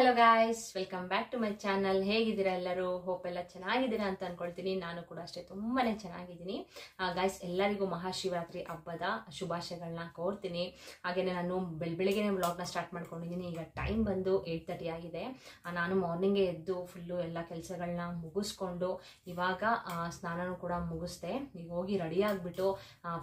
Hello guys, welcome back to my channel. ಹೇಗಿದ್ದೀರಾ ಎಲ್ಲರೂ? Hope ಎಲ್ಲ ಚೆನ್ನಾಗಿದ್ದೀರಾ ಅಂತ ಅನ್ಕೊಳ್ತೀನಿ. ನಾನು ಕೂಡ ಅಷ್ಟೇ ತುಂಬಾನೇ ಚೆನ್ನಾಗಿದ್ದೀನಿ ಗಾಯ್ಸ್. ಎಲ್ಲರಿಗೂ ಮಹಾಶಿವರಾತ್ರಿ ಹಬ್ಬದ ಶುಭಾಶಯಗಳನ್ನ ಕೋರ್ತೀನಿ. ಹಾಗೇನೆ ನಾನು ಬೆಳಗ್ಗೆನೇ ವ್ಲಾಗ್ನ ಸ್ಟಾರ್ಟ್ ಮಾಡ್ಕೊಂಡಿದ್ದೀನಿ. ಈಗ ಟೈಮ್ ಬಂದು 8:30 ಆಗಿದೆ. ನಾನು ಮಾರ್ನಿಂಗೇ ಎದ್ದು ಫುಲ್ಲು ಎಲ್ಲ ಕೆಲಸಗಳನ್ನ ಮುಗಿಸ್ಕೊಂಡು ಇವಾಗ ಸ್ನಾನನೂ ಕೂಡ ಮುಗಿಸ್ದೆ. ಈಗ ಹೋಗಿ ರೆಡಿ ಆಗಿಬಿಟ್ಟು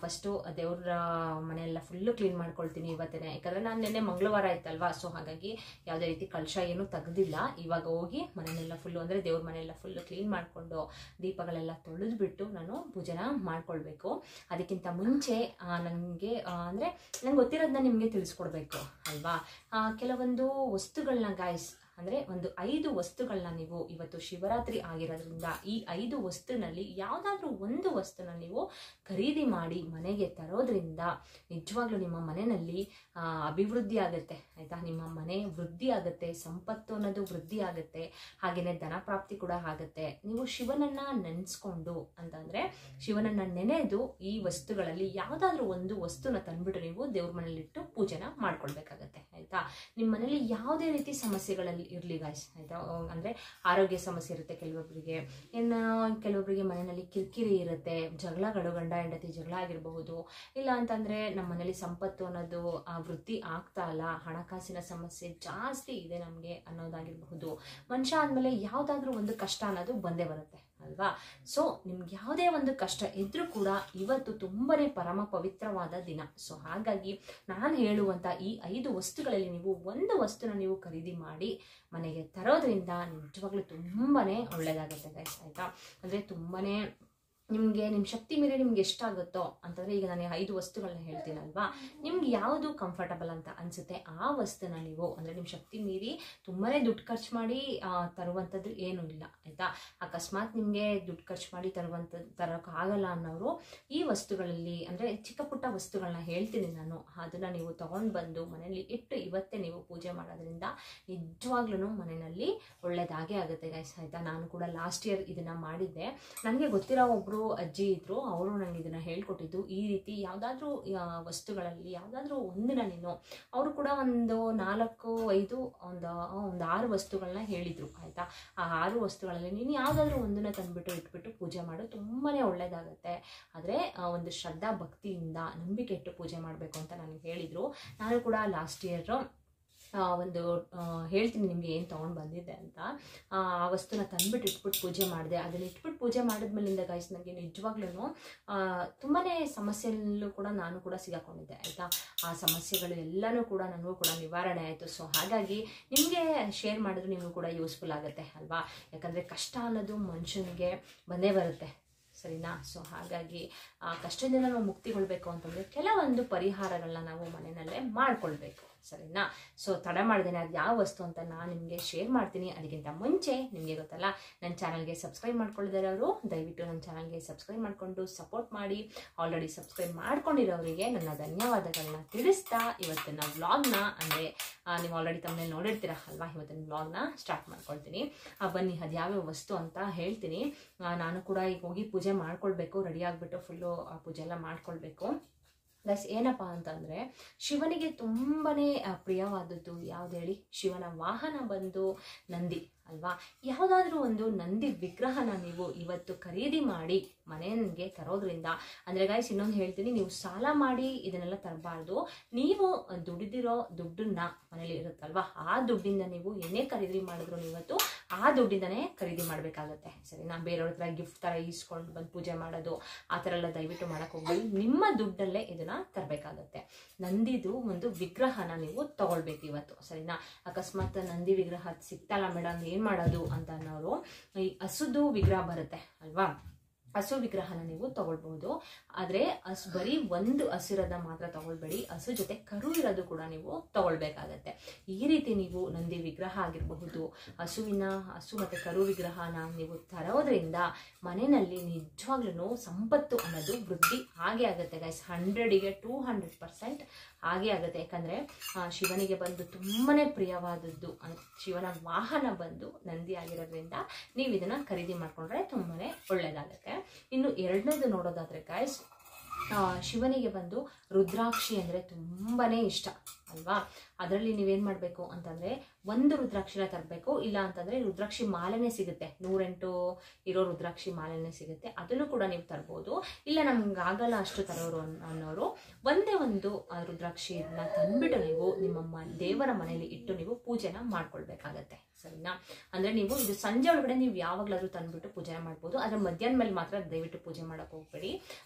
ಫಸ್ಟು ದೇವ್ರ ಮನೆಯೆಲ್ಲ ಫುಲ್ಲು ಕ್ಲೀನ್ ಮಾಡ್ಕೊಳ್ತೀನಿ ಇವತ್ತೇನೆ. ಯಾಕಂದರೆ ನಾನು ನಿನ್ನೆ ಮಂಗಳವಾರ ಆಯ್ತಲ್ವಾ, ಸೊ ಹಾಗಾಗಿ ಯಾವುದೇ ರೀತಿ ಕಲಶ ಏನು ತೆಗೆದಿಲ್ಲ. ಇವಾಗ ಹೋಗಿ ಮನೆಯೆಲ್ಲ ಫುಲ್ಲು ಅಂದರೆ ದೇವ್ರ ಮನೆಯೆಲ್ಲ ಫುಲ್ಲು ಕ್ಲೀನ್ ಮಾಡಿಕೊಂಡು ದೀಪಗಳೆಲ್ಲ ತೊಳೆದ್ಬಿಟ್ಟು ನಾನು ಪೂಜೆನ ಮಾಡ್ಕೊಳ್ಬೇಕು. ಅದಕ್ಕಿಂತ ಮುಂಚೆ ನನಗೆ ಅಂದರೆ ನಂಗೆ ಗೊತ್ತಿರೋದನ್ನ ನಿಮಗೆ ತಿಳಿಸ್ಕೊಡ್ಬೇಕು ಅಲ್ವಾ. ಕೆಲವೊಂದು ವಸ್ತುಗಳನ್ನ ಗಾಯ್ಸ್, ಅಂದರೆ ಒಂದು 5 ವಸ್ತುಗಳನ್ನ ನೀವು ಇವತ್ತು ಶಿವರಾತ್ರಿ ಆಗಿರೋದ್ರಿಂದ ಈ 5 ವಸ್ತುನಲ್ಲಿ ಯಾವುದಾದ್ರೂ ಒಂದು ವಸ್ತುನ ನೀವು ಖರೀದಿ ಮಾಡಿ ಮನೆಗೆ ತರೋದ್ರಿಂದ ನಿಜವಾಗ್ಲೂ ನಿಮ್ಮ ಮನೆಯಲ್ಲಿ ಅಭಿವೃದ್ಧಿ ಆಗುತ್ತೆ ಆಯಿತಾ. ನಿಮ್ಮ ಮನೆ ವೃದ್ಧಿ ಆಗುತ್ತೆ, ಸಂಪತ್ತು ಅನ್ನೋದು ವೃದ್ಧಿ ಆಗುತ್ತೆ, ಹಾಗೆಯೇ ಧನ ಪ್ರಾಪ್ತಿ ಕೂಡ ಆಗುತ್ತೆ. ನೀವು ಶಿವನನ್ನು ನೆನೆಸ್ಕೊಂಡು ಅಂತಂದರೆ ಶಿವನನ್ನು ನೆನೆದು ಈ ವಸ್ತುಗಳಲ್ಲಿ ಯಾವುದಾದ್ರೂ ಒಂದು ವಸ್ತುನ ತಂದುಬಿಟ್ಟು ನೀವು ದೇವ್ರ ಮನೇಲಿಟ್ಟು ಪೂಜೆನ ಮಾಡ್ಕೊಳ್ಬೇಕಾಗತ್ತೆ ಆಯಿತಾ. ನಿಮ್ಮ ಮನೇಲಿ ಯಾವುದೇ ರೀತಿ ಸಮಸ್ಯೆಗಳಲ್ಲಿ ಇರಲಿ ಗಾಯ್ಸ್ ಆಯಿತಾ. ಅಂದರೆ ಆರೋಗ್ಯ ಸಮಸ್ಯೆ ಇರುತ್ತೆ ಕೆಲವೊಬ್ಬರಿಗೆ, ಕೆಲವೊಬ್ಬರಿಗೆ ಮನೆಯಲ್ಲಿ ಕಿರಿಕಿರಿ ಇರುತ್ತೆ, ಜಗಳಗಳು, ಗಂಡ ಹೆಂಡತಿ ಜಗಳ ಆಗಿರಬಹುದು. ಇಲ್ಲ ಅಂತಂದರೆ ನಮ್ಮ ಮನೇಲಿ ಸಂಪತ್ತು ಅನ್ನೋದು ವೃದ್ಧಿ ಆಗ್ತಾ ಇಲ್ಲ, ಹಣಕಾಸಿನ ಸಮಸ್ಯೆ ಜಾಸ್ತಿ ಇದೆ ನಮಗೆ ಅನ್ನೋದಾಗಿರಬಹುದು. ಮನುಷ್ಯ ಆದಮೇಲೆ ಯಾವುದಾದ್ರೂ ಒಂದು ಕಷ್ಟ ಅನ್ನೋದು ಬಂದೇ ಬರುತ್ತೆ ಅಲ್ವಾ. ಸೊ ನಿಮ್ಗೆ ಯಾವುದೇ ಒಂದು ಕಷ್ಟ ಇದ್ರೂ ಕೂಡ ಇವತ್ತು ತುಂಬಾನೇ ಪರಮ ಪವಿತ್ರವಾದ ದಿನ. ಸೊ ಹಾಗಾಗಿ ನಾನು ಹೇಳುವಂಥ ಈ 5 ವಸ್ತುಗಳಲ್ಲಿ ನೀವು ಒಂದು ವಸ್ತುನ ನೀವು ಖರೀದಿ ಮಾಡಿ ಮನೆಗೆ ತರೋದ್ರಿಂದ ನಿಜವಾಗ್ಲೂ ತುಂಬಾನೇ ಒಳ್ಳೇದಾಗುತ್ತೆ ಗೈಸ್ ಆಯಿತಾ. ಅಂದರೆ ತುಂಬಾನೇ ನಿಮಗೆ ನಿಮ್ಮ ಶಕ್ತಿ ಮೀರಿ ನಿಮ್ಗೆ ಎಷ್ಟಾಗುತ್ತೋ ಅಂತಂದರೆ, ಈಗ ನಾನು 5 ವಸ್ತುಗಳನ್ನ ಹೇಳ್ತೀನಲ್ವಾ, ನಿಮ್ಗೆ ಯಾವುದು ಕಂಫರ್ಟಬಲ್ ಅಂತ ಅನಿಸುತ್ತೆ ಆ ವಸ್ತುನ ನೀವು ಅಂದರೆ ನಿಮ್ಮ ಶಕ್ತಿ ಮೀರಿ ತುಂಬಾ ದುಡ್ಡು ಖರ್ಚು ಮಾಡಿ ತರುವಂಥದ್ದು ಏನೂ ಇಲ್ಲ ಆಯಿತಾ. ಅಕಸ್ಮಾತ್ ನಿಮಗೆ ದುಡ್ಡು ಖರ್ಚು ಮಾಡಿ ತರೋಕ್ಕಾಗಲ್ಲ ಅನ್ನೋರು ಈ ವಸ್ತುಗಳಲ್ಲಿ ಅಂದರೆ ಚಿಕ್ಕ ಪುಟ್ಟ ವಸ್ತುಗಳನ್ನ ಹೇಳ್ತೀನಿ ನಾನು, ಅದನ್ನು ನೀವು ತೊಗೊಂಡು ಬಂದು ಮನೆಯಲ್ಲಿ ಇಟ್ಟು ಇವತ್ತೇ ನೀವು ಪೂಜೆ ಮಾಡೋದ್ರಿಂದ ನಿಜವಾಗ್ಲೂ ಮನೆಯಲ್ಲಿ ಒಳ್ಳೇದಾಗೇ ಆಗುತ್ತೆ ಗೈಸ್ ಆಯಿತಾ. ನಾನು ಕೂಡ ಲಾಸ್ಟ್ ಇಯರ್ ಇದನ್ನು ಮಾಡಿದ್ದೆ. ನನಗೆ ಗೊತ್ತಿರೋ ಒಬ್ಬರು ಅಜ್ಜಿ ಇದ್ರು, ಅವರು ನನಗೆ ಇದನ್ನ ಹೇಳ್ಕೊಟ್ಟಿದ್ದು. ಈ ರೀತಿ ಯಾವುದಾದ್ರೂ ವಸ್ತುಗಳಲ್ಲಿ ಯಾವುದಾದ್ರೂ ಒಂದನ್ನ ನೀನು, ಅವರು ಕೂಡ ಒಂದು 4-5 ಒಂದು 6 ವಸ್ತುಗಳನ್ನ ಹೇಳಿದ್ರು ಆಯಿತಾ. ಆ 6 ವಸ್ತುಗಳಲ್ಲಿ ನೀನು ಯಾವುದಾದ್ರೂ ಒಂದನ್ನ ತಂದುಬಿಟ್ಟು ಇಟ್ಬಿಟ್ಟು ಪೂಜೆ ಮಾಡು, ತುಂಬಾ ಒಳ್ಳೇದಾಗುತ್ತೆ. ಆದರೆ ಒಂದು ಶ್ರದ್ಧಾ ಭಕ್ತಿಯಿಂದ ನಂಬಿಕೆ ಇಟ್ಟು ಪೂಜೆ ಮಾಡಬೇಕು ಅಂತ ನನಗೆ ಹೇಳಿದರು. ನಾನು ಕೂಡ ಲಾಸ್ಟ್ ಇಯರ್ ಒಂದು ಹೇಳ್ತೀನಿ ನಿಮಗೆ ಏನು ತೊಗೊಂಡು ಬಂದಿದ್ದೆ ಅಂತ. ಆ ವಸ್ತುನ ತಂದುಬಿಟ್ಟು ಇಟ್ಬಿಟ್ಟು ಪೂಜೆ ಮಾಡಿದೆ. ಅದನ್ನು ಇಟ್ಬಿಟ್ಟು ಪೂಜೆ ಮಾಡಿದ್ಮೇಲಿಂದ ಗೈಸ್ ನನಗೆ ನಿಜವಾಗ್ಲೂ ತುಂಬಾ ಸಮಸ್ಯೆಯಲ್ಲೂ ಕೂಡ ನಾನು ಕೂಡ ಸಿಗಾಕೊಂಡಿದ್ದೆ ಆಯಿತಾ. ಆ ಸಮಸ್ಯೆಗಳು ಎಲ್ಲನೂ ಕೂಡ ನನಗೂ ಕೂಡ ನಿವಾರಣೆ ಆಯಿತು. ಸೊ ಹಾಗಾಗಿ ನಿಮಗೆ ಶೇರ್ ಮಾಡಿದ್ರು ನಿಮಗೂ ಕೂಡ ಯೂಸ್ಫುಲ್ ಆಗುತ್ತೆ ಅಲ್ವಾ. ಯಾಕಂದರೆ ಕಷ್ಟ ಅನ್ನೋದು ಮನುಷ್ಯನಿಗೆ ಬಂದೇ ಬರುತ್ತೆ ಸರಿನಾ. ಸೊ ಹಾಗಾಗಿ ಆ ಕಷ್ಟದಿಂದ ನಾವು ಮುಕ್ತಿಗೊಳ್ಬೇಕು ಅಂತಂದರೆ ಕೆಲವೊಂದು ಪರಿಹಾರಗಳನ್ನ ನಾವು ಮನೆಯಲ್ಲೇ ಮಾಡ್ಕೊಳ್ಬೇಕು ಸರಿನಾ. ಸೊ ತಡ ಮಾಡ್ದೇನೆ ಅದು ಯಾವ ವಸ್ತು ಅಂತ ನಾನು ನಿಮಗೆ ಶೇರ್ ಮಾಡ್ತೀನಿ. ಅದಕ್ಕಿಂತ ಮುಂಚೆ ನಿಮಗೆ ಗೊತ್ತಲ್ಲ, ನನ್ನ ಚಾನಲ್ಗೆ ಸಬ್ಸ್ಕ್ರೈಬ್ ಮಾಡ್ಕೊಳ್ಳಿರೋರು ದಯವಿಟ್ಟು ನನ್ನ ಚಾನಲ್ಗೆ ಸಬ್ಸ್ಕ್ರೈಬ್ ಮಾಡಿಕೊಂಡು ಸಪೋರ್ಟ್ ಮಾಡಿ. ಆಲ್ರೆಡಿ ಸಬ್ಸ್ಕ್ರೈಬ್ ಮಾಡ್ಕೊಂಡಿರೋರಿಗೆ ನನ್ನ ಧನ್ಯವಾದಗಳನ್ನ ತಿಳಿಸ್ತಾ ಇವತ್ತಿನ ವ್ಲಾಗ್ನ ಅಂದರೆ ನೀವು ಆಲ್ರೆಡಿ ತಮ್ಮಲ್ಲಿ ನೋಡಿರ್ತೀರ ಅಲ್ವಾ, ಇವತ್ತಿನ ವ್ಲಾಗ್ನ ಸ್ಟಾರ್ಟ್ ಮಾಡ್ಕೊಳ್ತೀನಿ. ಬನ್ನಿ ಅದು ಯಾವ್ಯಾವ ವಸ್ತು ಅಂತ ಹೇಳ್ತೀನಿ. ನಾನು ಕೂಡ ಈಗ ಹೋಗಿ ಪೂಜೆ ಮಾಡ್ಕೊಳ್ಬೇಕು, ರೆಡಿ ಆಗಿಬಿಟ್ಟು ಫುಲ್ಲು ಪೂಜೆ ಎಲ್ಲ ಮಾಡ್ಕೊಳ್ಬೇಕು ಗೈಸ್. ಏನಪ್ಪ ಅಂತಂದರೆ ಶಿವನಿಗೆ ತುಂಬಾ ಪ್ರಿಯವಾದದ್ದು ಯಾವ್ದು ಹೇಳಿ, ಶಿವನ ವಾಹನ ಬಂದು ನಂದಿ ಅಲ್ವಾ. ಯಾವುದಾದ್ರೂ ಒಂದು ನಂದಿ ವಿಗ್ರಹನ ನೀವು ಇವತ್ತು ಖರೀದಿ ಮಾಡಿ ಮನೆಗೆ ತರೋದ್ರಿಂದ, ಅಂದರೆ ಗೈಸ್ ಇನ್ನೊಂದು ಹೇಳ್ತೀನಿ, ನೀವು ಸಾಲ ಮಾಡಿ ಇದನ್ನೆಲ್ಲ ತರಬಾರ್ದು. ನೀವು ದುಡಿದಿರೋ ದುಡ್ಡನ್ನ ಮನೇಲಿ ಇರುತ್ತಲ್ವಾ, ಆ ದುಡ್ಡಿಂದ ನೀವು ಏನೇ ಖರೀದಿ ಮಾಡಿದ್ರು ಇವತ್ತು ಆ ದುಡ್ಡಿಂದನೇ ಖರೀದಿ ಮಾಡಬೇಕಾಗತ್ತೆ ಸರಿನಾ. ಬೇರೆಯವ್ರ ಹತ್ರ ಗಿಫ್ಟ್ ಥರ ಈಸ್ಕೊಂಡು ಬಂದು ಪೂಜೆ ಮಾಡೋದು ಆ ಥರ ಎಲ್ಲ ದಯವಿಟ್ಟು ಮಾಡೋಕ್ಕೆ ಹೋಗ್ಬೇಡಿ. ನಿಮ್ಮ ದುಡ್ಡಲ್ಲೇ ಇದನ್ನು ತರಬೇಕಾಗತ್ತೆ. ನಂದಿದು ಒಂದು ವಿಗ್ರಹನ ನೀವು ತಗೊಳ್ಬೇಕು ಇವತ್ತು ಸರಿನಾ. ಅಕಸ್ಮಾತ್ ನಂದಿ ವಿಗ್ರಹ ಸಿಗ್ತಲ್ಲ ಮೇಡಮ್ ಏನು ಮಾಡೋದು ಅಂತ ಅನ್ನೋರು, ಈ ಹಸುದು ವಿಗ್ರಹ ಬರುತ್ತೆ ಅಲ್ವಾ, ಹಸು ವಿಗ್ರಹನ ನೀವು ತಗೊಳ್ಬಹುದು. ಆದರೆ ಬರೀ ಒಂದು ಹಸಿರದ ಮಾತ್ರ ತಗೊಳ್ಬೇಡಿ, ಹಸು ಜೊತೆ ಕರು ಇರೋದು ಕೂಡ ನೀವು ತಗೊಳ್ಬೇಕಾಗತ್ತೆ. ಈ ರೀತಿ ನೀವು ನಂದಿ ವಿಗ್ರಹ ಆಗಿರಬಹುದು, ಹಸು ಮತ್ತು ಕರು ವಿಗ್ರಹನ ನೀವು ತರೋದ್ರಿಂದ ಮನೆಯಲ್ಲಿ ನಿಜವಾಗ್ಲೂ ಸಂಪತ್ತು ಅನ್ನೋದು ವೃದ್ಧಿ ಆಗೇ ಆಗುತ್ತೆ ಗೈಸ್. 100ಗೆ 200% ಹಾಗೆ ಆಗುತ್ತೆ. ಯಾಕಂದರೆ ಶಿವನಿಗೆ ಬಂದು ತುಂಬಾ ಪ್ರಿಯವಾದದ್ದು ಶಿವನ ವಾಹನ ಬಂದು ನಂದಿ ಆಗಿರೋದ್ರಿಂದ ನೀವು ಇದನ್ನು ಖರೀದಿ ಮಾಡಿಕೊಂಡ್ರೆ ತುಂಬಾ ಒಳ್ಳೆಯದಾಗುತ್ತೆ. ಇನ್ನು ಎರಡನೇದು ನೋಡೋದಾದರೆ ಗಾಯ್ಸ್, ಶಿವನಿಗೆ ಬಂದು ರುದ್ರಾಕ್ಷಿ ಅಂದರೆ ತುಂಬಾನೇ ಇಷ್ಟ ಅಲ್ವಾ. ಅದರಲ್ಲಿ ನೀವೇನು ಮಾಡಬೇಕು ಅಂತಂದರೆ ಒಂದು ರುದ್ರಾಕ್ಷಿನ ತರಬೇಕು, ಇಲ್ಲ ಅಂತಂದರೆ ರುದ್ರಾಕ್ಷಿ ಮಾಲೆನೇ ಸಿಗುತ್ತೆ, 108 ಇರೋ ರುದ್ರಾಕ್ಷಿ ಮಾಲೆನೇ ಸಿಗುತ್ತೆ, ಅದನ್ನು ಕೂಡ ನೀವು ತರ್ಬೋದು. ಇಲ್ಲ ನಮ್ಗೆ ಆಗಲ್ಲ ಅಷ್ಟು ತರೋರು ಅನ್ನೋರು ಒಂದೇ ಒಂದು ರುದ್ರಾಕ್ಷಿನ ತಂದ್ಬಿಟ್ಟು ನೀವು ನಿಮ್ಮ ದೇವರ ಮನೆಯಲ್ಲಿ ಇಟ್ಟು ನೀವು ಪೂಜೆನ ಮಾಡ್ಕೊಳ್ಬೇಕಾಗತ್ತೆ, ಸರಿನಾ. ಅಂದರೆ ನೀವು ಇದು ಸಂಜೆ ಒಳಗಡೆ ನೀವು ಯಾವಾಗಲಾದ್ರೂ ತಂದ್ಬಿಟ್ಟು ಪೂಜೆ ಮಾಡ್ಬೋದು, ಆದರೆ ಮಧ್ಯಾಹ್ನ ಮೇಲೆ ಮಾತ್ರ ದಯವಿಟ್ಟು ಪೂಜೆ ಮಾಡೋಕೆ ಹೋಗ್ಬೇಡಿ.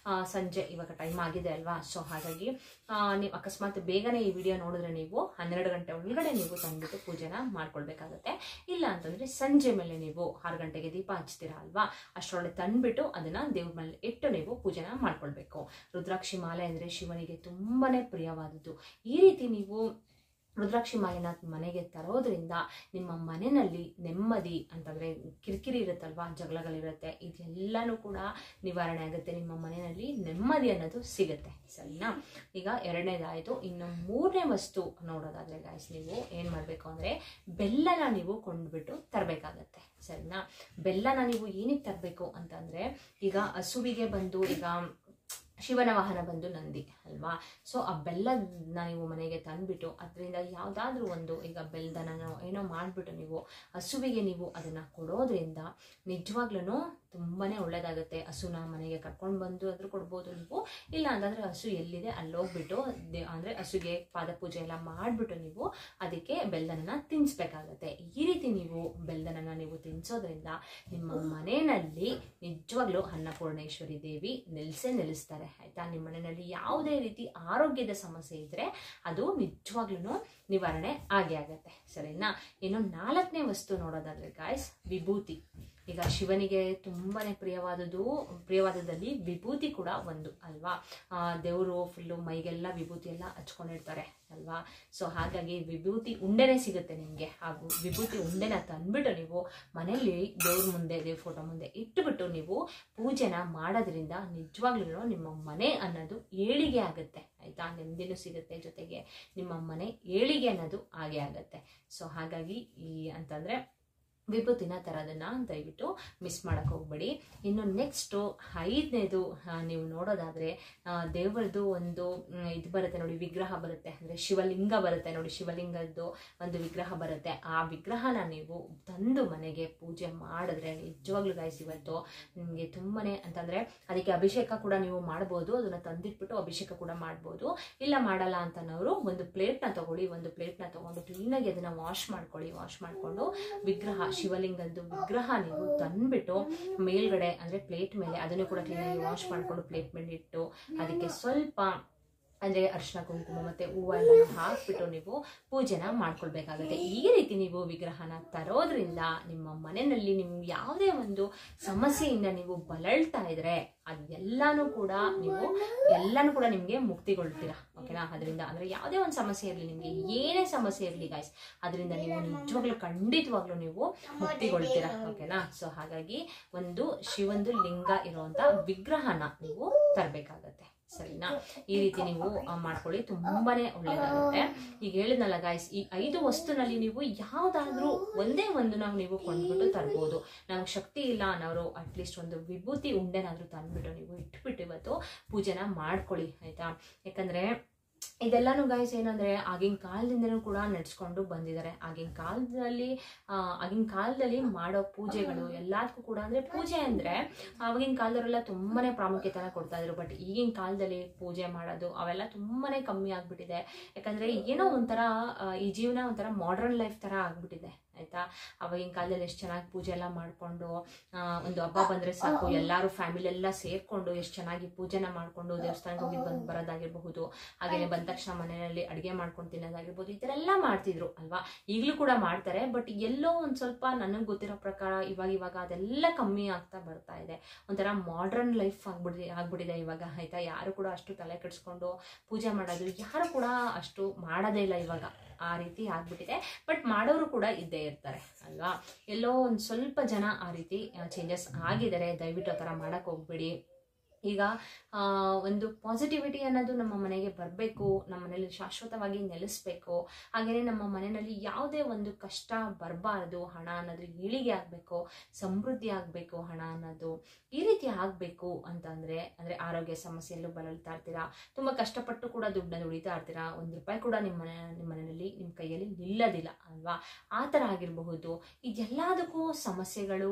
ಸಂಜೆ ಇವಾಗ ಟೈಮ್ ಆಗಿದೆ ಅಲ್ವಾ, ಸೊ ಹಾಗಾಗಿ ನೀವು ಅಕಸ್ಮಾತ್ ಬೇಗನೆ ಈ ವಿಡಿಯೋ ನೋಡಿದ್ರೆ ನೀವು 12 ಗಂಟೆ ಒಳಗಡೆ ನೀವು ತಂದ್ಬಿಟ್ಟು ಪೂಜೆನ ಮಾಡ್ಕೊಳ್ಬೇಕಾಗತ್ತೆ. ಇಲ್ಲ ಅಂತಂದರೆ ಸಂಜೆ ಮೇಲೆ ನೀವು 6 ಗಂಟೆಗೆ ದೀಪ ಹಚ್ತೀರಾ ಅಲ್ವಾ, ಅಷ್ಟರೊಳಗೆ ತಂದ್ಬಿಟ್ಟು ಅದನ್ನು ದೇವ್ರ ಮೇಲೆ ಇಟ್ಟು ನೀವು ಪೂಜೆನ ಮಾಡ್ಕೊಳ್ಬೇಕು. ರುದ್ರಾಕ್ಷಿ ಮಾಲೆ ಅಂದರೆ ಶಿವನಿಗೆ ತುಂಬಾನೇ ಪ್ರಿಯವಾದದ್ದು. ಈ ರೀತಿ ನೀವು ರುದ್ರಾಕ್ಷಿ ಮಾಲೆನ ಮನೆಗೆ ತರೋದ್ರಿಂದ ನಿಮ್ಮ ಮನೆಯಲ್ಲಿ ನೆಮ್ಮದಿ ಅಂತಂದರೆ ಕಿರಿಕಿರಿ ಇರುತ್ತಲ್ವಾ, ಜಗಳಗಳಿರುತ್ತೆ, ಇದೆಲ್ಲನೂ ಕೂಡ ನಿವಾರಣೆ ಆಗುತ್ತೆ, ನಿಮ್ಮ ಮನೆಯಲ್ಲಿ ನೆಮ್ಮದಿ ಅನ್ನೋದು ಸಿಗುತ್ತೆ, ಸರಿನಾ. ಈಗ 2ನೇದಾಯಿತು. ಇನ್ನು 3ನೇ ವಸ್ತು ನೋಡೋದಾದರೆ ಗಾಯ್ಸ್, ನೀವು ಏನು ಮಾಡಬೇಕು ಅಂದರೆ ಬೆಲ್ಲನ ನೀವು ಕೊಂಡ್ಬಿಟ್ಟು ತರಬೇಕಾಗತ್ತೆ, ಸರಿನಾ. ಬೆಲ್ಲನ ನೀವು ಏನಕ್ಕೆ ತರಬೇಕು ಅಂತಂದರೆ, ಈಗ ಹಸುವಿಗೆ ಬಂದು ಈಗ ಶಿವನ ವಾಹನ ಬಂದು ನಂದಿ ಅಲ್ವಾ, ಸೊ ಆ ಬೆಲ್ಲನ ನೀವು ಮನೆಗೆ ತಂದ್ಬಿಟ್ಟು ಅದರಿಂದ ಯಾವುದಾದ್ರೂ ಒಂದು ಈಗ ಬೆಲ್ಲದನ ಏನೋ ಮಾಡಿಬಿಟ್ಟು ನೀವು ಹಸುವಿಗೆ ನೀವು ಅದನ್ನು ಕೊಡೋದ್ರಿಂದ ನಿಜವಾಗ್ಲೂ ತುಂಬಾ ಒಳ್ಳೆಯದಾಗುತ್ತೆ. ಹಸುನ ಮನೆಗೆ ಕರ್ಕೊಂಡು ಬಂದು ಅದ್ರ ಕೊಡ್ಬೋದು ನೀವು, ಇಲ್ಲ ಅಂತಂದರೆ ಹಸು ಎಲ್ಲಿದೆ ಅಲ್ಲೋಗ್ಬಿಟ್ಟು ಅಂದರೆ ಹಸುಗೆ ಪಾದಪೂಜೆ ಎಲ್ಲ ಮಾಡಿಬಿಟ್ಟು ನೀವು ಅದಕ್ಕೆ ಬೆಲ್ಲದನ್ನ ತಿನ್ನಿಸ್ಬೇಕಾಗತ್ತೆ. ಈ ರೀತಿ ನೀವು ಬೆಲ್ಲದನ್ನ ನೀವು ತಿನ್ನಿಸೋದ್ರಿಂದ ನಿಮ್ಮ ಮನೆಯಲ್ಲಿ ನಿಜವಾಗ್ಲೂ ಅನ್ನಪೂರ್ಣೇಶ್ವರಿ ದೇವಿ ನೆಲೆಸ್ತಾರೆ, ಆಯ್ತಾ. ನಿಮ್ಮ ಮನೆಯಲ್ಲಿ ಯಾವುದೇ ರೀತಿ ಆರೋಗ್ಯದ ಸಮಸ್ಯೆ ಇದ್ರೆ ಅದು ನಿಜವಾಗ್ಲೂ ನಿವಾರಣೆ ಆಗತ್ತೆ, ಸರಿನಾ. ಇನ್ನು 4ನೇ ವಸ್ತು ನೋಡೋದಾದ್ರೆ ಗಾಯ್ಸ್, ವಿಭೂತಿ. ಈಗ ಶಿವನಿಗೆ ತುಂಬಾನೇ ಪ್ರಿಯವಾದದಲ್ಲಿ ವಿಭೂತಿ ಕೂಡ ಒಂದು ಅಲ್ವಾ. ದೇವರು ಫುಲ್ಲು ಮೈಗೆಲ್ಲ ವಿಭೂತಿ ಎಲ್ಲ ಹಚ್ಕೊಂಡಿರ್ತಾರೆ ಅಲ್ವಾ, ಸೊ ಹಾಗಾಗಿ ವಿಭೂತಿ ಉಂಡೆನೇ ಸಿಗುತ್ತೆ ನಿಮಗೆ. ಹಾಗೂ ವಿಭೂತಿ ಉಂಡೆನ ತಂದ್ಬಿಟ್ಟು ನೀವು ಮನೆಯಲ್ಲಿ ದೇವ್ರ ಮುಂದೆ, ದೇವ್ರ ಫೋಟೋ ಮುಂದೆ ಇಟ್ಟುಬಿಟ್ಟು ನೀವು ಪೂಜೆನ ಮಾಡೋದ್ರಿಂದ ನಿಜವಾಗ್ಲೂ ನಿಮ್ಮ ಮನೆ ಅನ್ನೋದು ಏಳಿಗೆ ಆಗುತ್ತೆ, ಆಯ್ತಾ. ನೆಮ್ಮದಿನೂ ಸಿಗುತ್ತೆ, ಜೊತೆಗೆ ನಿಮ್ಮ ಮನೆ ಏಳಿಗೆ ಅನ್ನೋದು ಹಾಗೆ ಆಗುತ್ತೆ. ಸೊ ಹಾಗಾಗಿ ಅಂತಂದ್ರೆ ವಿಭೂತಿನ ತರೋದನ್ನ ದಯವಿಟ್ಟು ಮಿಸ್ ಮಾಡಕ್ಕೆ ಹೋಗ್ಬೇಡಿ. ಇನ್ನು ನೆಕ್ಸ್ಟು 5ನೇದು ನೀವು ನೋಡೋದಾದರೆ ದೇವರದು ಒಂದು ಇದು ಬರುತ್ತೆ ನೋಡಿ, ವಿಗ್ರಹ ಬರುತ್ತೆ, ಅಂದರೆ ಶಿವಲಿಂಗ ಬರುತ್ತೆ ನೋಡಿ, ಶಿವಲಿಂಗದ್ದು ಒಂದು ವಿಗ್ರಹ ಬರುತ್ತೆ. ಆ ವಿಗ್ರಹನ ನೀವು ತಂದು ಮನೆಗೆ ಪೂಜೆ ಮಾಡಿದ್ರೆ ನಿಜವಾಗ್ಲೂ ಗಾಯ್ಸ್ ಇವತ್ತು ನಿಮಗೆ ತುಂಬಾ ಅಂತಂದರೆ ಅದಕ್ಕೆ ಅಭಿಷೇಕ ಕೂಡ ನೀವು ಮಾಡ್ಬೋದು, ಅದನ್ನು ತಂದಿಟ್ಬಿಟ್ಟು ಅಭಿಷೇಕ ಕೂಡ ಮಾಡ್ಬೋದು. ಇಲ್ಲ ಮಾಡಲ್ಲ ಅಂತನವರು ಒಂದು ಪ್ಲೇಟ್ನ ತಗೊಳ್ಳಿ, ಒಂದು ಪ್ಲೇಟ್ನ ತೊಗೊಂಡು ಕ್ಲೀನಾಗಿ ಅದನ್ನು ವಾಶ್ ಮಾಡ್ಕೊಳ್ಳಿ. ವಾಶ್ ಮಾಡಿಕೊಂಡು ವಿಗ್ರಹ ಶಿವಲಿಂಗದ್ದು ವಿಗ್ರಹ ನೀವು ತಂದ್ಬಿಟ್ಟು ಮೇಲ್ಗಡೆ ಅಂದ್ರೆ ಪ್ಲೇಟ್ ಮೇಲೆ ಅದನ್ನು ಕೂಡ ಕ್ಲೀನಾಗಿ ವಾಶ್ ಮಾಡ್ಕೊಂಡು ಪ್ಲೇಟ್ ಮೇಲೆ ಇಟ್ಟು ಅದಕ್ಕೆ ಸ್ವಲ್ಪ ಅಂದರೆ ಅರಿಶಿನ ಕುಂಕುಮ ಮತ್ತು ಹೂವು ಎಲ್ಲ ಹಾಕ್ಬಿಟ್ಟು ನೀವು ಪೂಜೆನ ಮಾಡ್ಕೊಳ್ಬೇಕಾಗುತ್ತೆ. ಈ ರೀತಿ ನೀವು ವಿಗ್ರಹನ ತರೋದ್ರಿಂದ ನಿಮ್ಮ ಮನೆಯಲ್ಲಿ ನಿಮ್ಗೆ ಯಾವುದೇ ಒಂದು ಸಮಸ್ಯೆಯಿಂದ ನೀವು ಬಳಲ್ತಾ ಇದ್ರೆ ಅದೆಲ್ಲನೂ ಕೂಡ ನಿಮಗೆ ಮುಕ್ತಿಗೊಳ್ತೀರಾ, ಓಕೆನಾ. ಅದರಿಂದ ಅಂದರೆ ಯಾವುದೇ ಒಂದು ಸಮಸ್ಯೆ ಇರಲಿ, ನಿಮಗೆ ಏನೇ ಸಮಸ್ಯೆ ಇರಲಿ ಗಾಯ್ಸ್, ಅದರಿಂದ ನೀವು ನಿಜವಾಗ್ಲೂ ಖಂಡಿತವಾಗ್ಲೂ ನೀವು ಮುಕ್ತಿಗೊಳ್ತೀರಾ, ಓಕೆನಾ. ಸೊ ಹಾಗಾಗಿ ಒಂದು ಶಿವಂದು ಲಿಂಗ ಇರುವಂಥ ವಿಗ್ರಹನ ನೀವು ತರಬೇಕಾಗತ್ತೆ, ಸರಿನಾ. ಈ ರೀತಿ ನೀವು ಮಾಡ್ಕೊಳ್ಳಿ, ತುಂಬಾನೇ ಒಳ್ಳೇದಾಗುತ್ತೆ. ಈಗ ಹೇಳಿದ್ನಲ್ಲ ಗಾಯ್ಸ್, ಈ 5 ವಸ್ತುನಲ್ಲಿ ನೀವು ಯಾವ್ದಾದ್ರೂ ಒಂದೇ ಒಂದು ನೀವು ಕೊಂಡ್ಬಿಟ್ಟು ತರ್ಬೋದು. ನಮ್ಗೆ ಶಕ್ತಿ ಇಲ್ಲ ಅನ್ನೋರು ಅಟ್ಲೀಸ್ಟ್ ಒಂದು ವಿಭೂತಿ ಉಂಡೆನಾದ್ರೂ ತಂದ್ಬಿಟ್ಟು ನೀವು ಇಟ್ಬಿಟ್ಟು ಇವತ್ತು ಪೂಜೆನ ಮಾಡ್ಕೊಳ್ಳಿ, ಆಯ್ತಾ. ಯಾಕಂದ್ರೆ ಇದೆಲ್ಲಾನು ಗಾಯ್ಸ್ ಏನಂದ್ರೆ ಆಗಿನ ಕಾಲದಿಂದನೂ ಕೂಡ ನಡೆಸ್ಕೊಂಡು ಬಂದಿದ್ದಾರೆ. ಆಗಿನ ಕಾಲದಲ್ಲಿ ಮಾಡೋ ಪೂಜೆಗಳು ಎಲ್ಲದಕ್ಕೂ ಕೂಡ ಅಂದ್ರೆ ಪೂಜೆ ಅಂದ್ರೆ ಆಗಿನ ಕಾಲದವರೆಲ್ಲ ತುಂಬಾನೇ ಪ್ರಾಮುಖ್ಯತೆನ ಕೊಡ್ತಾ ಇದ್ರು. ಬಟ್ ಈಗಿನ ಕಾಲದಲ್ಲಿ ಪೂಜೆ ಮಾಡೋದು ಅವೆಲ್ಲ ತುಂಬಾನೇ ಕಮ್ಮಿ ಆಗ್ಬಿಟ್ಟಿದೆ. ಯಾಕಂದ್ರೆ ಏನೋ ಒಂಥರ ಈ ಜೀವನ ಒಂಥರ ಮಾಡರ್ನ್ ಲೈಫ್ ತರ ಆಗ್ಬಿಟ್ಟಿದೆ, ಆಯ್ತಾ. ಅವಾಗಿನ ಕಾಲದಲ್ಲಿ ಎಷ್ಟು ಚೆನ್ನಾಗಿ ಪೂಜೆ ಎಲ್ಲ ಮಾಡ್ಕೊಂಡು ಒಂದು ಹಬ್ಬ ಬಂದ್ರೆ ಸಾಕು ಎಲ್ಲಾರು ಫ್ಯಾಮಿಲಿ ಎಲ್ಲ ಸೇರ್ಕೊಂಡು ಎಷ್ಟು ಚೆನ್ನಾಗಿ ಪೂಜೆನ ಮಾಡ್ಕೊಂಡು ದೇವಸ್ಥಾನಕ್ಕೆ ಹೋಗಿ ಬರೋದಾಗಿರ್ಬಹುದು, ಹಾಗೇನೆ ಬಂದ ತಕ್ಷಣ ಮನೆಯಲ್ಲಿ ಅಡುಗೆ ಮಾಡ್ಕೊಂಡು ತಿನ್ನೋದಾಗಿರ್ಬೋದು, ಈ ಥರ ಎಲ್ಲ ಮಾಡ್ತಿದ್ರು ಅಲ್ವಾ. ಈಗಲೂ ಕೂಡ ಮಾಡ್ತಾರೆ, ಬಟ್ ಎಲ್ಲೋ ಒಂದು ಸ್ವಲ್ಪ ನನಗೆ ಗೊತ್ತಿರೋ ಪ್ರಕಾರ ಇವಾಗ ಅದೆಲ್ಲ ಕಮ್ಮಿ ಆಗ್ತಾ ಬರ್ತಾ ಇದೆ. ಒಂಥರ ಮಾಡರ್ನ್ ಲೈಫ್ ಆಗ್ಬಿಟ್ಟಿದೆ ಇವಾಗ, ಆಯ್ತಾ. ಯಾರು ಕೂಡ ಅಷ್ಟು ತಲೆ ಕೆಡಿಸ್ಕೊಂಡು ಪೂಜೆ ಮಾಡೋದು ಯಾರು ಕೂಡ ಅಷ್ಟು ಮಾಡೋದೇ ಇಲ್ಲ ಇವಾಗ, ಆ ರೀತಿ ಆಗ್ಬಿಟ್ಟಿದೆ. ಬಟ್ ಮಾಡೋರು ಕೂಡ ಇದ್ದೇ ಇರ್ತಾರೆ ಅಲ್ವಾ. ಎಲ್ಲೋ ಒಂದು ಸ್ವಲ್ಪ ಜನ ಆ ರೀತಿ ಚೇಂಜಸ್ ಆಗಿದ್ದಾರೆ. ದಯವಿಟ್ಟು ಆ ಥರ ಮಾಡಕ್ಕೆ ಹೋಗ್ಬೇಡಿ. ಈಗ ಒಂದು ಪಾಸಿಟಿವಿಟಿ ಅನ್ನೋದು ನಮ್ಮ ಮನೆಗೆ ಬರಬೇಕು, ನಮ್ಮ ಮನೇಲಿ ಶಾಶ್ವತವಾಗಿ ನೆಲೆಸ್ಬೇಕು. ಹಾಗೆಯೇ ನಮ್ಮ ಮನೆಯಲ್ಲಿ ಯಾವುದೇ ಒಂದು ಕಷ್ಟ ಬರಬಾರ್ದು, ಹಣ ಅನ್ನೋದು ಏಳಿಗೆ ಆಗಬೇಕು, ಸಮೃದ್ಧಿ ಆಗಬೇಕು, ಹಣ ಅನ್ನೋದು ಈ ರೀತಿ ಆಗಬೇಕು ಅಂತಂದರೆ, ಅಂದರೆ ಆರೋಗ್ಯ ಸಮಸ್ಯೆಯಲ್ಲೂ ಬಳಲ್ತಾ ಇರ್ತೀರಾ, ತುಂಬ ಕಷ್ಟಪಟ್ಟು ಕೂಡ ದುಡ್ಡನ್ನ ದುಡಿತಾ ಇರ್ತೀರಾ, ₹1 ಕೂಡ ನಿಮ್ಮ ಮನೆಯಲ್ಲಿ ನಿಮ್ಮ ಕೈಯಲ್ಲಿ ನಿಲ್ಲೋದಿಲ್ಲ ಅಲ್ವಾ, ಆ ಥರ ಆಗಿರಬಹುದು. ಇದೆಲ್ಲದಕ್ಕೂ ಸಮಸ್ಯೆಗಳು,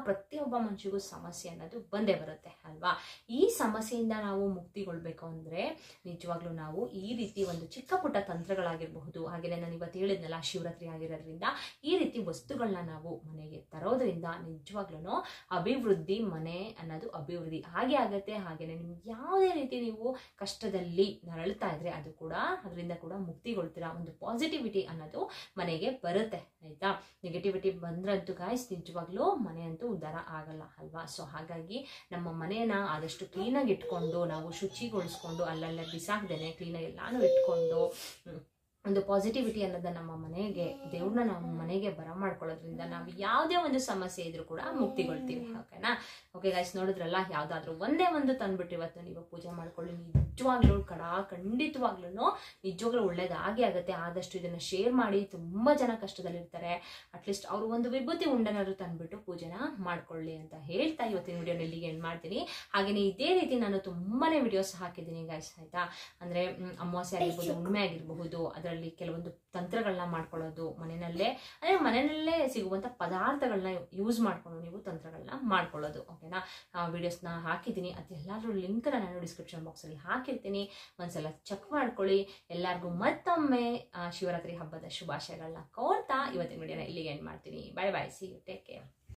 ಪ್ರತಿಯೊಬ್ಬ ಮನುಷ್ಯಗೂ ಸಮಸ್ಯೆ ಅನ್ನೋದು ಬಂದೇ ಬರುತ್ತೆ ಅಲ್ವಾ. ಈ ಸಮಸ್ಯೆಯಿಂದ ನಾವು ಮುಕ್ತಿಗೊಳ್ಬೇಕು ಅಂದರೆ ನಿಜವಾಗ್ಲೂ ನಾವು ಈ ರೀತಿ ಒಂದು ಚಿಕ್ಕ ಪುಟ್ಟ ತಂತ್ರಗಳಾಗಿರಬಹುದು, ಹಾಗೆಯೇ ನಾನು ಇವತ್ತು ಹೇಳಿದ್ನಲ್ಲ ಶಿವರಾತ್ರಿ ಆಗಿರೋದ್ರಿಂದ ಈ ರೀತಿ ವಸ್ತುಗಳನ್ನ ನಾವು ಮನೆಗೆ ತರೋದ್ರಿಂದ ನಿಜವಾಗ್ಲೂ ಅಭಿವೃದ್ಧಿ, ಮನೆ ಅನ್ನೋದು ಅಭಿವೃದ್ಧಿ ಹಾಗೆ ಆಗುತ್ತೆ. ಹಾಗೆಯೇ ನಿಮ್ಗೆ ಯಾವುದೇ ರೀತಿ ನೀವು ಕಷ್ಟದಲ್ಲಿ ನರಳ್ತಾ ಇದ್ರೆ ಅದು ಕೂಡ ಅದರಿಂದ ಕೂಡ ಮುಕ್ತಿಗೊಳ್ತೀರಾ. ಒಂದು ಪಾಸಿಟಿವಿಟಿ ಅನ್ನೋದು ಮನೆಗೆ ಬರುತ್ತೆ ಆಯ್ತಾ. ನೆಗೆಟಿವಿಟಿ ಬಂದ್ರಂತೂ ಗಾಯ್ಸ್ ನಿಜವಾಗ್ಲೂ ಮನೆ ಅಂತೂ ಉದ್ಧಾರ ಆಗಲ್ಲ ಅಲ್ವಾ. ಸೊ ಹಾಗಾಗಿ ನಮ್ಮ ಮನೆಯನ್ನ ಆದಷ್ಟು ಕ್ಲೀನಾಗಿ ಇಟ್ಕೊಂಡು, ನಾವು ಶುಚಿಗೊಳಿಸ್ಕೊಂಡು, ಅಲ್ಲಲ್ಲೇ ಬಿಸಾಕ್ದೇನೆ ಕ್ಲೀನಾಗಿ ಎಲ್ಲಾನು ಇಟ್ಕೊಂಡು ಒಂದು ಪಾಸಿಟಿವಿಟಿ ಅನ್ನೋದನ್ನ ನಮ್ಮ ಮನೆಗೆ, ದೇವ್ರನ್ನ ನಮ್ಮ ಮನೆಗೆ ಬರಮಾಡ್ಕೊಳ್ಳೋದ್ರಿಂದ ನಾವು ಯಾವುದೇ ಒಂದು ಸಮಸ್ಯೆ ಇದ್ರೂ ಕೂಡ ಮುಕ್ತಿಗೊಳ್ತೀವಿ. ಓಕೆನಾ. ಓಕೆ ಗೈಸ್, ನೋಡಿದ್ರಲ್ಲ, ಯಾವುದಾದ್ರೂ ಒಂದೇ ಒಂದು ತಂದ್ಬಿಟ್ಟು ಇವತ್ತು ನೀವು ಪೂಜೆ ಮಾಡ್ಕೊಳ್ಳಿ. ನಿಜವಾಗ್ಲೂ ಖಂಡಿತವಾಗ್ಲೂ ನಿಜವಾಗ್ಲೂ ಒಳ್ಳೇದಾಗೆ ಆಗುತ್ತೆ. ಆದಷ್ಟು ಇದನ್ನ ಶೇರ್ ಮಾಡಿ. ತುಂಬಾ ಜನ ಕಷ್ಟದಲ್ಲಿರ್ತಾರೆ, ಅಟ್ಲೀಸ್ಟ್ ಅವರು ಒಂದು ವಿಭೂತಿ ಉಂಡೆನಾದ್ರು ತಂದ್ಬಿಟ್ಟು ಪೂಜೆನ ಮಾಡ್ಕೊಳ್ಳಿ ಅಂತ ಹೇಳ್ತಾ ಇವತ್ತಿನ ವಿಡಿಯೋನ ಇಲ್ಲಿಗೆ ಎಂಡ್ ಮಾಡ್ತೀನಿ. ಹಾಗೇನೆ ಇದೇ ರೀತಿ ನಾನು ತುಂಬಾನೇ ವಿಡಿಯೋಸ್ ಹಾಕಿದ್ದೀನಿ ಗೈಸ್ ಆಯ್ತಾ. ಅಂದ್ರೆ ಅಮಾವಾಸ್ಯೆ ಆಗಿರ್ಬೋದು, ಹುಣ್ಣಿಮೆ ಆಗಿರಬಹುದು, ಅದರಲ್ಲಿ ಕೆಲವೊಂದು ತಂತ್ರಗಳನ್ನ ಮಾಡ್ಕೊಳ್ಳೋದು, ಮನೆಯಲ್ಲೇ ಸಿಗುವಂತ ಪದಾರ್ಥಗಳನ್ನ ಯೂಸ್ ಮಾಡ್ಕೊಂಡು ನೀವು ತಂತ್ರಗಳನ್ನ ಮಾಡ್ಕೊಳ್ಳೋದು. ಓಕೆನಾ. ವಿಡಿಯೋಸ್ನ ಹಾಕಿದ್ದೀನಿ, ಅದೆಲ್ಲರೂ ಲಿಂಕ್ ನಾನು ಡಿಸ್ಕ್ರಿಪ್ಷನ್ ಬಾಕ್ಸ್ ಅಲ್ಲಿ ಹಾಕಿರ್ತೀನಿ, ಒಂದ್ಸಲ ಚೆಕ್ ಮಾಡ್ಕೊಳ್ಳಿ. ಎಲ್ಲರಿಗೂ ಮತ್ತೊಮ್ಮೆ ಶಿವರಾತ್ರಿ ಹಬ್ಬದ ಶುಭಾಶಯಗಳನ್ನ ಕೋರ್ತಾ ಇವತ್ತಿನ ವಿಡಿಯೋನ ಇಲ್ಲಿಗೆ ಎಂಡ್ ಮಾಡ್ತೀನಿ. Bye bye, see you, take care.